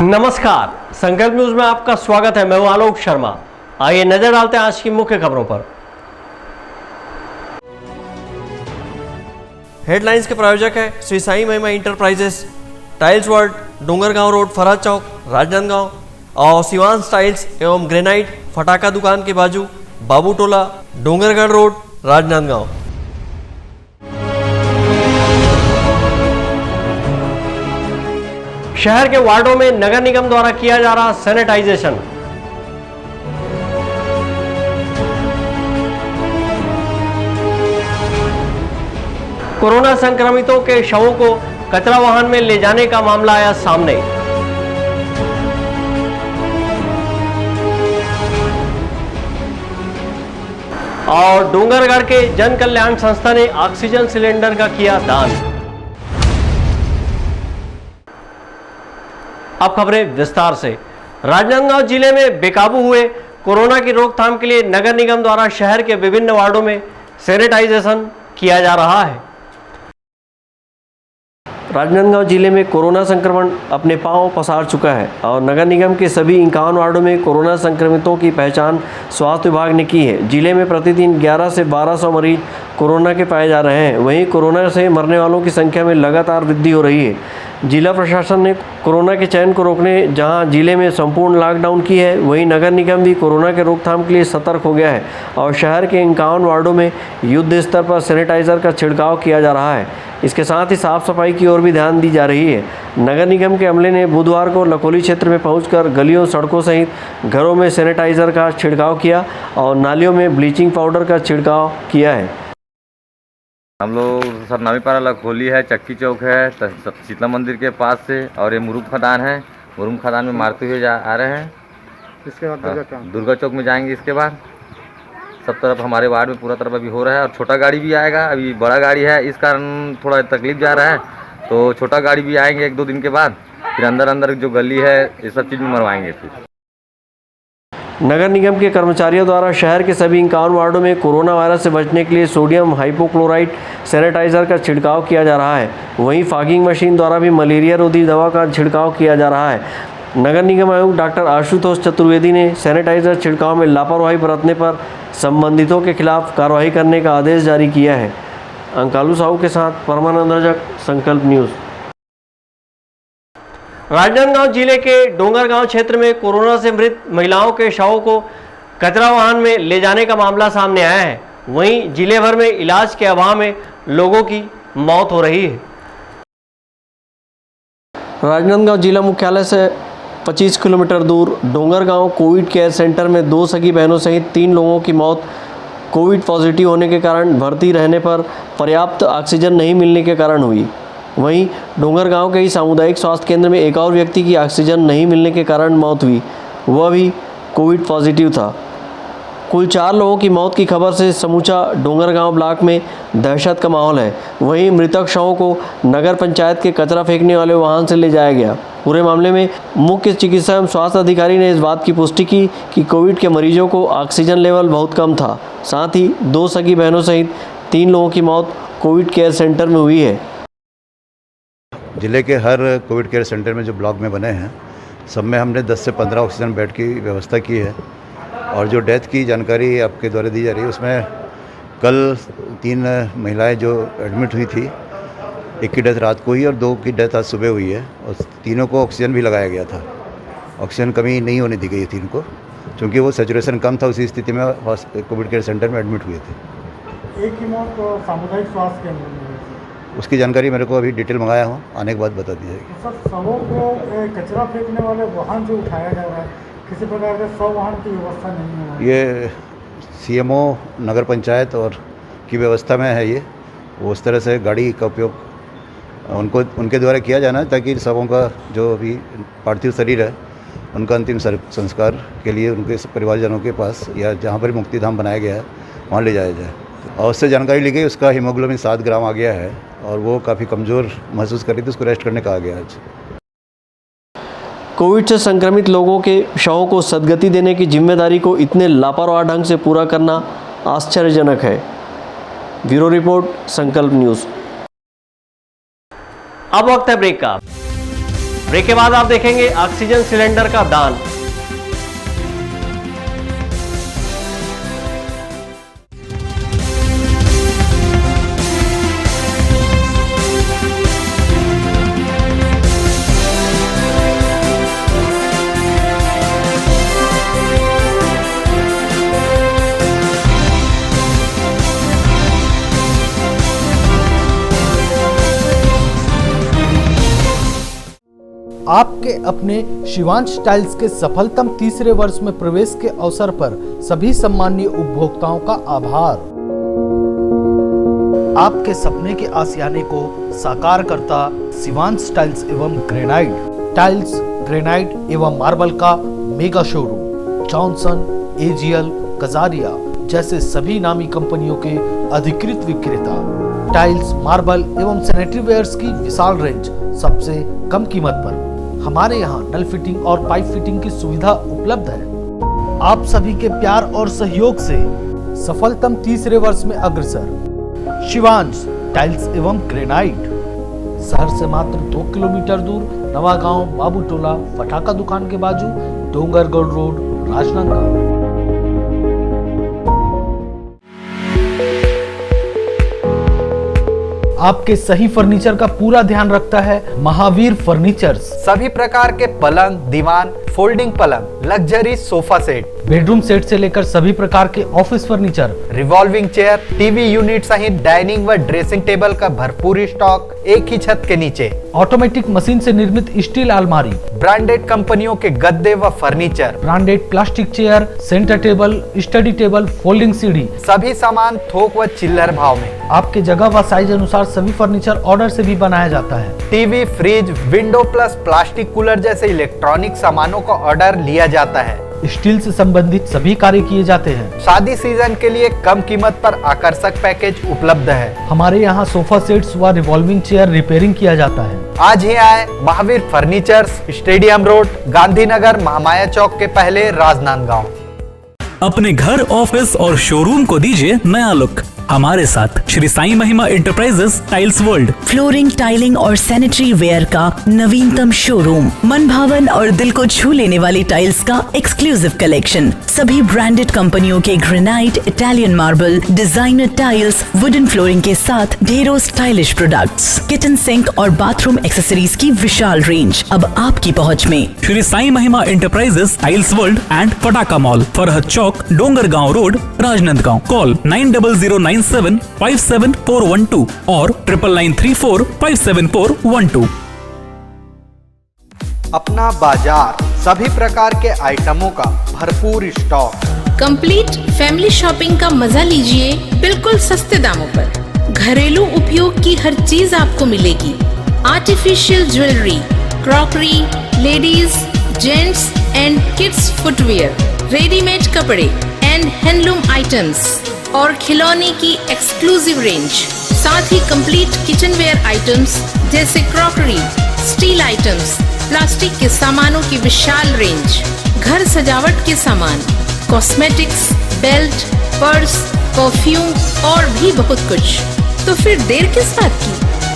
नमस्कार, संकल्प न्यूज में आपका स्वागत है। मैं हूं आलोक शर्मा। आइए नजर डालते हैं आज की मुख्य खबरों पर। हेडलाइंस के प्रायोजक है Shri Sai Mahima enterprises, tiles world, Dongargaon road, Faraz chowk, Rajnandgaon और सिवान टाइल्स एवं ग्रेनाइट फटाका दुकान के बाजू, बाबू टोला, डोंगरगढ़ रोड, राजनांदगांव। शहर के वार्डों में नगर निगम द्वारा किया जा रहा सैनिटाइजेशन। कोरोना संक्रमितों के शवों को कचरा वाहन में ले जाने का मामला आया सामने। और डोंगरगढ़ के जन कल्याण संस्था ने ऑक्सीजन सिलेंडर का किया दान। अब खबरें विस्तार से। राजनांदगांव जिले में बेकाबू हुए कोरोना की रोकथाम के लिए नगर निगम द्वारा शहर के विभिन्न वार्डों में सैनिटाइजेशन किया जा रहा है। राजनांदगांव जिले में कोरोना संक्रमण अपने पांव पसार चुका है और नगर निगम के सभी 51 वार्डों में कोरोना संक्रमितों की पहचान स्वास्थ्य विभाग ने की है। जिले में प्रतिदिन 11 से 1200 मरीज कोरोना के पाए जा रहे हैं। वहीं कोरोना से मरने वालों की संख्या में लगातार वृद्धि हो रही है। जिला प्रशासन ने कोरोना के चयन को रोकने जहां जिले में संपूर्ण लॉकडाउन की है, वहीं नगर निगम भी कोरोना के रोकथाम के लिए सतर्क हो गया है और शहर के 51 वार्डों में युद्ध स्तर पर सैनिटाइजर का छिड़काव किया जा रहा है। इसके साथ ही साफ सफाई की ओर भी ध्यान दी जा रही है। नगर निगम के अमले ने बुधवार को लखोली क्षेत्र में पहुंचकर गलियों, सड़कों सहित घरों में सैनिटाइजर का छिड़काव किया और नालियों में ब्लीचिंग पाउडर का छिड़काव किया है। हम लोग सरनामी पारा लखोली है, चक्की चौक है, शीतला मंदिर के पास से, और ये मुरुम खदान है। मुरुम खदान में मारते हुए आ रहे हैं। इसके बाद दुर्गा चौक में जाएंगे। इसके बाद सब तरफ हमारे वार्ड में पूरा तरफ अभी हो रहा है और छोटा गाड़ी भी आएगा। अभी बड़ा गाड़ी है, इस कारण थोड़ा तकलीफ जा रहा है, तो छोटा गाड़ी भी आएंगे 1-2 दिन के बाद। फिर अंदर जो गली है ये सब चीज़ में मरवाएंगे। फिर नगर निगम के कर्मचारियों द्वारा शहर के सभी 51 वार्डों में कोरोना वायरस से बचने के लिए सोडियम हाइपोक्लोराइट सैनिटाइजर का छिड़काव किया जा रहा है। वहीं फॉगिंग मशीन द्वारा भी मलेरिया रोधी दवा का छिड़काव किया जा रहा है। नगर निगम आयुक्त डॉक्टर आशुतोष चतुर्वेदी ने सैनिटाइजर छिड़काव में लापरवाही बरतने पर संबंधितों के खिलाफ कार्रवाई करने का आदेश जारी किया है। अंकालू साहू के साथ परमानंद रजक, संकल्प न्यूज़। राजनांदगांव जिले के डोंगरगांव क्षेत्र में कोरोना से मृत महिलाओं के शवों को कचरा वाहन में ले जाने का मामला सामने आया है। वहीं जिले भर में इलाज के अभाव में लोगों की मौत हो रही है। राजनांदगांव जिला मुख्यालय से 25 किलोमीटर दूर डोंगरगांव कोविड केयर सेंटर में 2 सगी बहनों सहित 3 लोगों की मौत कोविड पॉजिटिव होने के कारण भर्ती रहने पर पर्याप्त ऑक्सीजन नहीं मिलने के कारण हुई। वहीं डोंगरगांव के ही सामुदायिक स्वास्थ्य केंद्र में एक और व्यक्ति की ऑक्सीजन नहीं मिलने के कारण मौत हुई, वह भी कोविड पॉजिटिव था। कुल 4 लोगों की मौत की खबर से समूचा डोंगरगांव ब्लॉक में दहशत का माहौल है। वहीं मृतक शवों को नगर पंचायत के कचरा फेंकने वाले वाहन से ले जाया गया। पूरे मामले में मुख्य चिकित्सा एवं स्वास्थ्य अधिकारी ने इस बात की पुष्टि की कि कोविड के मरीजों को ऑक्सीजन लेवल बहुत कम था। साथ ही 2 सगी बहनों सहित 3 लोगों की मौत कोविड केयर सेंटर में हुई है। जिले के हर कोविड केयर सेंटर में जो ब्लॉक में बने हैं, सब में हमने 10 से 15 ऑक्सीजन बेड की व्यवस्था की है। और जो डेथ की जानकारी आपके द्वारा दी जा रही है, उसमें कल 3 महिलाएं जो एडमिट हुई थी, एक की डेथ रात को हुई और 2 की डेथ आज सुबह हुई है। और तीनों को ऑक्सीजन भी लगाया गया था। ऑक्सीजन कमी नहीं होने दी गई थी इनको, क्योंकि वो सैचुरेशन कम था। उसी स्थिति में कोविड केयर सेंटर में एडमिट हुए थे। एक की मौत सामुदायिक स्वास्थ्य केंद्र में हुई। उसकी जानकारी मेरे को अभी डिटेल मंगाया हूँ, आने के बाद बता दी जाएगी। सर, शवों को कचरा फेंकने वाले वाहन जो उठाया जा रहा है, किसी प्रकार के 100 वाहन की व्यवस्था नहीं है। ये सीएमओ नगर पंचायत और की व्यवस्था में है। ये वो उस तरह से गाड़ी का उपयोग उनके द्वारा किया जाना है, ताकि शवों का जो अभी पार्थिव शरीर है उनका अंतिम संस्कार के लिए उनके परिवारजनों के पास या जहाँ पर मुक्तिधाम बनाया गया है वहाँ ले जाया जाए। और उससे जानकारी ली गई, उसका हीमोग्लोबिन 7 ग्राम आ गया है और वो काफ़ी कमज़ोर महसूस कर रही थी। उसको रेस्ट करने कहा गया आज। कोविड से संक्रमित लोगों के शवों को सद्गति देने की जिम्मेदारी को इतने लापरवाह ढंग से पूरा करना आश्चर्यजनक है। ब्यूरो रिपोर्ट, संकल्प न्यूज़। अब वक्त है ब्रेक का। ब्रेक के बाद आप देखेंगे ऑक्सीजन सिलेंडर का दान। आपके अपने शिवांश टाइल्स के सफलतम तीसरे वर्ष में प्रवेश के अवसर पर सभी सम्मानीय उपभोक्ताओं का आभार। आपके सपने के आशियाने को साकार करता शिवांश टाइल्स एवं ग्रेनाइट टाइल्स, ग्रेनाइट एवं मार्बल का mega showroom Johnson, AGL, Kajaria जैसे सभी नामी कंपनियों के अधिकृत विक्रेता। टाइल्स, मार्बल एवं सैनिटरी वेयर्स की विशाल रेंज सबसे कम कीमत पर। हमारे यहाँ नल फिटिंग और पाइप फिटिंग की सुविधा उपलब्ध है। आप सभी के प्यार और सहयोग से सफलतम तीसरे वर्ष में अग्रसर शिवांश टाइल्स एवं ग्रेनाइट। शहर से मात्र 2 किलोमीटर दूर नवागांव बाबूटोला फटाका दुकान के बाजू डोंगरगढ़ रोड, राजनांदगांव। आपके सही फर्नीचर का पूरा ध्यान रखता है महावीर फर्नीचर्स। सभी प्रकार के पलंग, दीवान, फोल्डिंग पलंग, luxury sofa set, bedroom set से लेकर सभी प्रकार के office furniture, revolving chair, TV unit सहित डाइनिंग व ड्रेसिंग टेबल का भरपूर स्टॉक एक ही छत के नीचे। ऑटोमेटिक मशीन से निर्मित स्टील अलमारी, ब्रांडेड कंपनियों के गद्दे व furniture, branded plastic chair, centre table, study table, folding सीढ़ी, सभी सामान थोक व चिल्लर भाव में। आपके जगह व साइज अनुसार सभी फर्नीचर ऑर्डर से भी बनाया जाता है। TV, fridge, window plus plastic cooler जैसे इलेक्ट्रॉनिक सामानों का ऑर्डर लिया जाता है। स्टील से संबंधित सभी कार्य किए जाते हैं। शादी सीजन के लिए कम कीमत पर आकर्षक पैकेज उपलब्ध है। हमारे यहाँ सोफा सेट्स व रिवॉल्विंग चेयर रिपेयरिंग किया जाता है। आज ही आए Mahavir furnitures, stadium road, Gandhinagar, Mahamaya chowk के पहले, राजनांदगांव। अपने घर, ऑफिस और शोरूम को दीजिए नया लुक हमारे साथ श्री साईं महिमा enterprises tiles world. Flooring, tiling और सैनिटरी वेयर का नवीनतम शोरूम, मन भावन और दिल को छू लेने वाली टाइल्स का एक्सक्लूसिव कलेक्शन, सभी ब्रांडेड कंपनियों के granite, Italian marble, designer tiles, wooden flooring के साथ ढेरों स्टाइलिश प्रोडक्ट्स, किचन सिंक और बाथरूम एक्सेसरीज की विशाल रेंज अब आपकी पहुंच में। श्री साईं महिमा एंटरप्राइजेस टाइल्स वर्ल्ड एंड फटाका मॉल, फरहद चौक, डोंगरगांव रोड, राजनांदगांव। कॉल 9009757412 और 9993457412। अपना बाजार, सभी प्रकार के आइटमों का भरपूर स्टॉक। कंप्लीट फैमिली शॉपिंग का मजा लीजिए बिल्कुल सस्ते दामों पर। घरेलू उपयोग की हर चीज आपको मिलेगी। Artificial jewellery, crockery, ladies, gents and kids footwear, readymade कपड़े एंड हैंडलूम आइटम्स और खिलौने की एक्सक्लूसिव रेंज, साथ ही कंप्लीट किचनवेयर आइटम्स जैसे क्रॉकरी, स्टील आइटम्स, प्लास्टिक के सामानों की विशाल रेंज, घर सजावट के सामान, कॉस्मेटिक्स, बेल्ट, पर्स, परफ्यूम और भी बहुत कुछ। तो फिर देर किस बात की,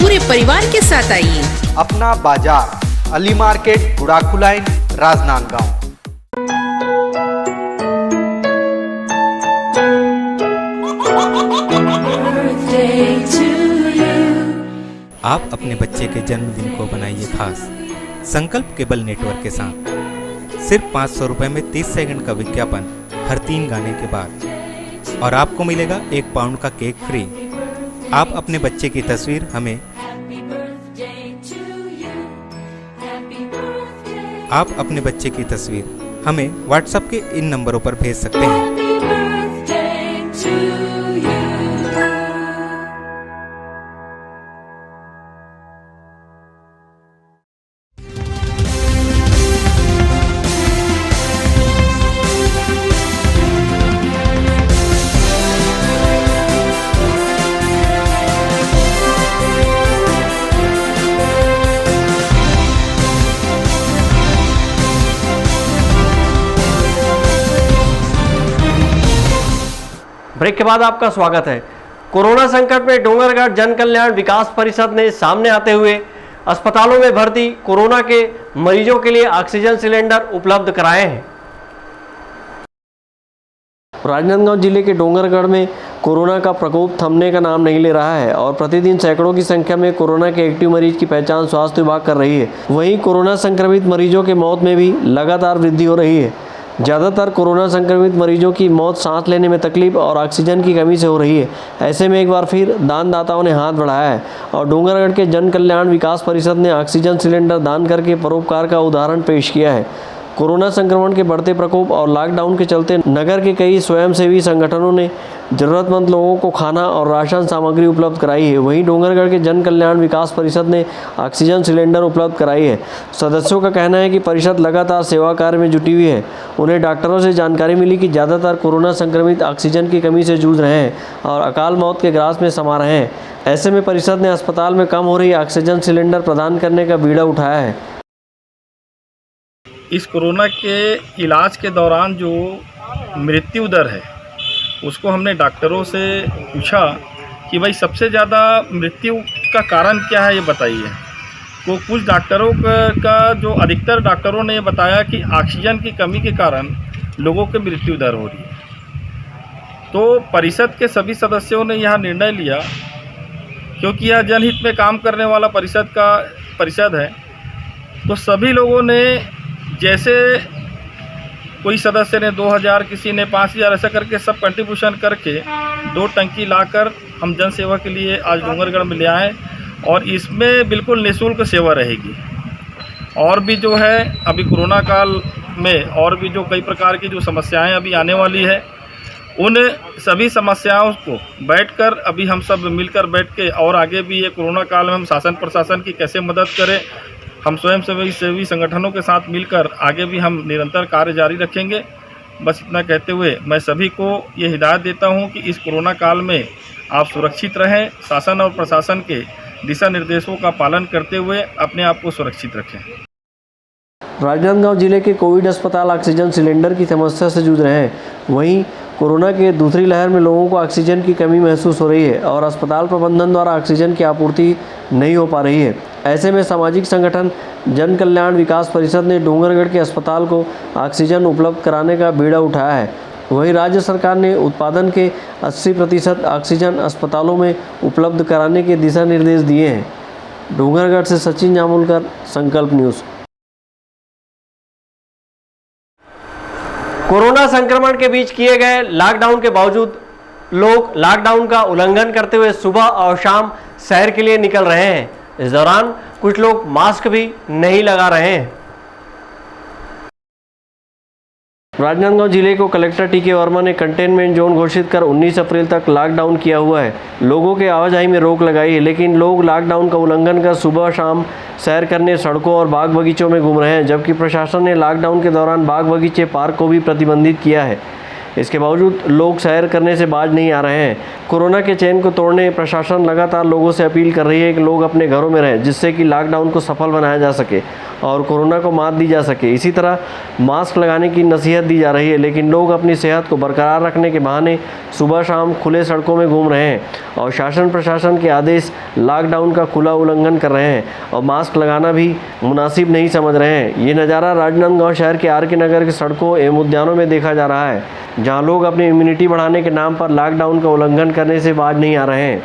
पूरे परिवार के साथ आइए। अपना बाजार, अली मार्केट, गुड़ाखू लाइन, राजनांदगांव। आप अपने बच्चे के जन्मदिन को बनाइए खास संकल्प केबल नेटवर्क के साथ। सिर्फ 500 रुपये में 30 सेकंड का विज्ञापन हर 3 गाने के बाद और आपको मिलेगा 1 पाउंड का केक फ्री। आप अपने बच्चे की तस्वीर हमें व्हाट्सएप के इन नंबरों पर भेज सकते हैं। ब्रेक के बाद आपका स्वागत है। कोरोना संकट में डोंगरगढ़ जन कल्याण विकास परिषद ने सामने आते हुए अस्पतालों में भर्ती कोरोना के मरीजों के लिए ऑक्सीजन सिलेंडर उपलब्ध कराए हैं। राजनांदगांव जिले के डोंगरगढ़ में कोरोना का प्रकोप थमने का नाम नहीं ले रहा है और प्रतिदिन सैकड़ों की संख्या में कोरोना के एक्टिव मरीज की पहचान स्वास्थ्य विभाग कर रही है। वहीं कोरोना संक्रमित मरीजों के मौत में भी लगातार वृद्धि हो रही है। ज़्यादातर कोरोना संक्रमित मरीजों की मौत सांस लेने में तकलीफ और ऑक्सीजन की कमी से हो रही है। ऐसे में एक बार फिर दानदाताओं ने हाथ बढ़ाया है और डोंगरगढ़ के जन कल्याण विकास परिषद ने ऑक्सीजन सिलेंडर दान करके परोपकार का उदाहरण पेश किया है। कोरोना संक्रमण के बढ़ते प्रकोप और लॉकडाउन के चलते नगर के कई स्वयंसेवी संगठनों ने जरूरतमंद लोगों को खाना और राशन सामग्री उपलब्ध कराई है। वहीं डोंगरगढ़ के जन कल्याण विकास परिषद ने ऑक्सीजन सिलेंडर उपलब्ध कराई है। सदस्यों का कहना है कि परिषद लगातार सेवा कार्य में जुटी हुई है। उन्हें डॉक्टरों से जानकारी मिली कि ज़्यादातर कोरोना संक्रमित ऑक्सीजन की कमी से जूझ रहे हैं और अकाल मौत के ग्रास में समा रहे हैं। ऐसे में परिषद ने अस्पताल में कम हो रही ऑक्सीजन सिलेंडर प्रदान करने का बीड़ा उठाया है। इस कोरोना के इलाज के दौरान जो मृत्यु दर है उसको हमने डॉक्टरों से पूछा कि भाई सबसे ज़्यादा मृत्यु का कारण क्या है, ये बताइए। तो कुछ डॉक्टरों का जो अधिकतर डॉक्टरों ने ये बताया कि ऑक्सीजन की कमी के कारण लोगों की मृत्यु दर हो रही है। तो परिषद के सभी सदस्यों ने यह निर्णय लिया, क्योंकि यह जनहित में काम करने वाला परिषद है, तो सभी लोगों ने, जैसे कोई सदस्य ने 2000, किसी ने 5000, ऐसा करके सब कंट्रीब्यूशन करके 2 टंकी लाकर हम जन सेवा के लिए आज डोंगरगढ़ में ले आए और इसमें बिल्कुल निःशुल्क सेवा रहेगी। और भी जो है अभी कोरोना काल में और भी जो कई प्रकार की जो समस्याएं अभी आने वाली है, उन सभी समस्याओं को बैठकर अभी हम सब मिलकर बैठ के और आगे भी ये कोरोना काल में हम शासन प्रशासन की कैसे मदद करें, हम स्वयंसेवी संगठनों के साथ मिलकर आगे भी हम निरंतर कार्य जारी रखेंगे। बस इतना कहते हुए मैं सभी को ये हिदायत देता हूँ कि इस कोरोना काल में आप सुरक्षित रहें, शासन और प्रशासन के दिशा निर्देशों का पालन करते हुए अपने आप को सुरक्षित रखें। राजनांदगांव जिले के कोविड अस्पताल ऑक्सीजन सिलेंडर की समस्या से जूझ रहे हैं। वहीं कोरोना के दूसरी लहर में लोगों को ऑक्सीजन की कमी महसूस हो रही है और अस्पताल प्रबंधन द्वारा ऑक्सीजन की आपूर्ति नहीं हो पा रही है। ऐसे में सामाजिक संगठन जन कल्याण विकास परिषद ने डोंगरगढ़ के अस्पताल को ऑक्सीजन उपलब्ध कराने का बीड़ा उठाया है। वहीं राज्य सरकार ने उत्पादन के 80% ऑक्सीजन अस्पतालों में उपलब्ध कराने के दिशा निर्देश दिए हैं। डोंगरगढ़ से सचिन जामुलकर, संकल्प न्यूज़। कोरोना संक्रमण के बीच किए गए लॉकडाउन के बावजूद लोग लॉकडाउन का उल्लंघन करते हुए सुबह और शाम सैर के लिए निकल रहे हैं। इस दौरान कुछ लोग मास्क भी नहीं लगा रहे हैं। राजनांदगांव जिले को कलेक्टर टीके वर्मा ने कंटेनमेंट जोन घोषित कर 19 अप्रैल तक लॉकडाउन किया हुआ है। लोगों के आवाजाही में रोक लगाई है, लेकिन लोग लॉकडाउन का उल्लंघन कर सुबह शाम सैर करने सड़कों और बाग बगीचों में घूम रहे हैं, जबकि प्रशासन ने लॉकडाउन के दौरान बाग बगीचे, पार्क को भी प्रतिबंधित किया है। इसके बावजूद लोग सैर करने से बाज नहीं आ रहे हैं। कोरोना के चैन को तोड़ने प्रशासन लगातार लोगों से अपील कर रही है कि लोग अपने घरों में रहें, जिससे कि लॉकडाउन को सफल बनाया जा सके और कोरोना को मात दी जा सके। इसी तरह मास्क लगाने की नसीहत दी जा रही है, लेकिन लोग अपनी सेहत को बरकरार रखने के बहाने सुबह शाम खुले सड़कों में घूम रहे हैं और शासन प्रशासन के आदेश लॉकडाउन का खुला उल्लंघन कर रहे हैं और मास्क लगाना भी मुनासिब नहीं समझ रहे हैं। ये नज़ारा राजनांदगांव शहर के आर के नगर के सड़कों एवं उद्यानों में देखा जा रहा है, जहाँ लोग अपनी इम्यूनिटी बढ़ाने के नाम पर लॉकडाउन का उल्लंघन करने से बाज नहीं आ रहे हैं।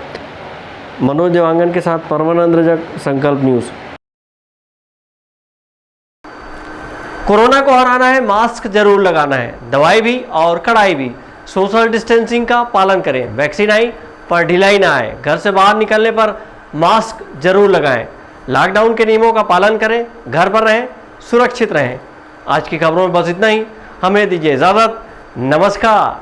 मनोज देवांगन के साथ परमानंद रजक, संकल्प न्यूज़। कोरोना को हराना है, मास्क जरूर लगाना है, दवाई भी और कड़ाई भी। सोशल डिस्टेंसिंग का पालन करें, वैक्सीन आई पर ढिलाई ना आए। घर से बाहर निकलने पर मास्क जरूर लगाएं। लॉकडाउन के नियमों का पालन करें, घर पर रहें, सुरक्षित रहें। आज की खबरों में बस इतना ही। हमें दीजिए इजाज़त। नमस्कार।